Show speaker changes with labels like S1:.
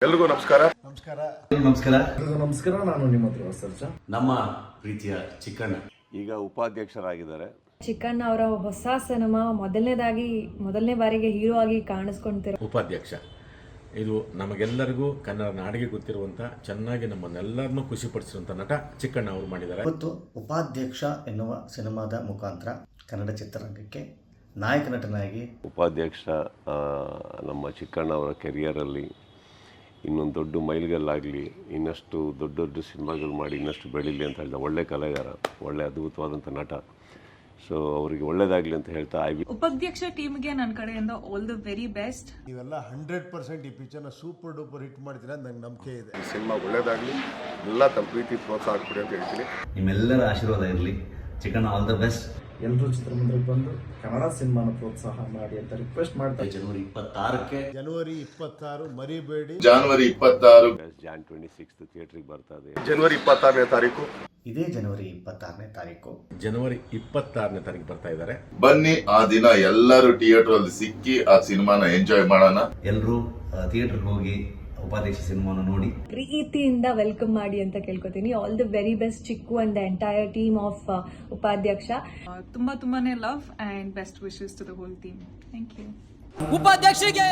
S1: ಎಲ್ರಿಗೂ ನಮಸ್ಕಾರ.
S2: ನಾನು ನಿಮ್ಮ ಹತ್ರ ಸರ್ಜಾ.
S3: ನಮ್ಮ ಪ್ರೀತಿಯ ಚಿಕ್ಕಣ್ಣ
S1: ಈಗ ಉಪಾಧ್ಯಕ್ಷರಾಗಿದ್ದಾರೆ.
S4: ಚಿಕ್ಕಣ್ಣ ಅವರ ಹೊಸ ಸಿನಿಮಾ ಮೊದಲನೇ ಬಾರಿಗೆ ಹೀರೋ ಆಗಿ ಕಾಣಿಸ್ಕೊಂತಿರೋ
S5: ಉಪಾಧ್ಯಕ್ಷ. ಇದು ನಮಗೆಲ್ಲರಿಗೂ ಕನ್ನಡ ನಾಡಿಗೆ ಗೊತ್ತಿರುವಂಥ ಚೆನ್ನಾಗಿ ನಮ್ಮನ್ನೆಲ್ಲರನ್ನೂ ಖುಷಿಪಡಿಸಿರುವಂಥ ನಟ ಚಿಕ್ಕಣ್ಣ ಅವರು ಮಾಡಿದ್ದಾರೆ.
S2: ಇವತ್ತು ಉಪಾಧ್ಯಕ್ಷ ಎನ್ನುವ ಸಿನಿಮಾದ ಮುಖಾಂತರ ಕನ್ನಡ ಚಿತ್ರರಂಗಕ್ಕೆ ನಾಯಕ ನಟನಾಗಿ
S1: ಉಪಾಧ್ಯಕ್ಷ ನಮ್ಮ ಚಿಕ್ಕಣ್ಣ ಅವರ ಕೆರಿಯರಲ್ಲಿ ಇನ್ನೊಂದು ದೊಡ್ಡ ಮೈಲಿಗಲ್ಲಾಗಲಿ, ಇನ್ನಷ್ಟು ದೊಡ್ಡ ದೊಡ್ಡ ಸಿನಿಮಾಗಳು ಮಾಡಿ ಇನ್ನಷ್ಟು ಬೆಳೀಲಿ ಅಂತ ಹೇಳಿದ ಒಳ್ಳೆ ಕಲಾವಿದ, ಒಳ್ಳೆ ಅದ್ಭುತವಾದಂಥ ನಟ. ಸೊ ಅವರಿಗೆ ಒಳ್ಳೇದಾಗಲಿ ಅಂತ ಹೇಳ್ತಾ
S6: ಉಪಾಧ್ಯಕ್ಷ ಟೀಮ್ಗೆ ನನ್ನ ಕಡೆಯಿಂದ ಆಲ್ ದ ವೆರಿ ಬೆಸ್ಟ್.
S7: ನೀವೆಲ್ಲ 100% ಈ ಪಿಕ್ಚರ್ನ ಸೂಪರ್ ಡೂಪರ್ ಹಿಟ್ ಮಾಡ್ತೀರಾ ಅಂತ ನಂಗೆ ನಂಬಿಕೆ ಇದೆ.
S1: ಈ ಸಿನಿಮಾ ಒಳ್ಳೇದಾಗಲಿ, ಎಲ್ಲ ತಮ್ಮ ಪ್ರೀತಿ ಪ್ರೋತ್ಸಾಹ ಕೊಡಿ ಅಂತ ಹೇಳ್ತೀನಿ.
S3: ನಿಮ್ಮೆಲ್ಲರ ಆಶೀರ್ವಾದ ಇರಲಿ. Chikkanna all the best.
S2: ಎಲ್ಲರೂ ಚಿತ್ರಮಂದಿರಕ್ಕೆ ಬಂದು ಕನ್ನಡ ಸಿನಿಮಾನ ಪ್ರೋತ್ಸಾಹ ಮಾಡಿ ಅಂತ ರಿಕ್ವೆಸ್ಟ್ ಮಾಡ್ತಾರೆ.
S3: ಜನವರಿ 26ಕ್ಕೆ
S7: ಜನವರಿ 26 ಮರಿಬೇಡಿ.
S8: ಜನವರಿ 26
S1: ಜಾನ್ 26 ಥಿಯೇಟ್ರಿಗೆ ಬರ್ತಾ ಇದೆ. ಜನವರಿ 26ನೇ ತಾರೀಕು
S2: ಇದೇ ಜನವರಿ 26ನೇ ತಾರೀಕು
S5: ಜನವರಿ 26ನೇ ತಾರೀಕು ಬರ್ತಾ ಇದ್ದಾರೆ.
S8: ಬನ್ನಿ, ಆ ದಿನ ಎಲ್ಲರೂ ಥಿಯೇಟರ್ ಅಲ್ಲಿ ಸಿಕ್ಕಿ ಆ ಸಿನಿಮಾನ ಎಂಜಾಯ್ ಮಾಡೋಣ.
S3: ಎಲ್ಲರೂ ಥಿಯೇಟರ್ಗೆ ಹೋಗಿ ಉಪಾಧ್ಯಕ್ಷ ಸಿನಿಮಾನ ನೋಡಿ
S4: ಪ್ರೀತಿಯಿಂದ ವೆಲ್ಕಮ್ ಮಾಡಿ ಅಂತ ಕೇಳ್ಕೊತೀನಿ. All the very best Chikku and the entire team of Upadhyaksha.
S6: ತುಂಬಾನೇ love and best wishes to the whole team. Thank you.
S9: ಉಪಾಧ್ಯಕ್ಷರಿಗೆ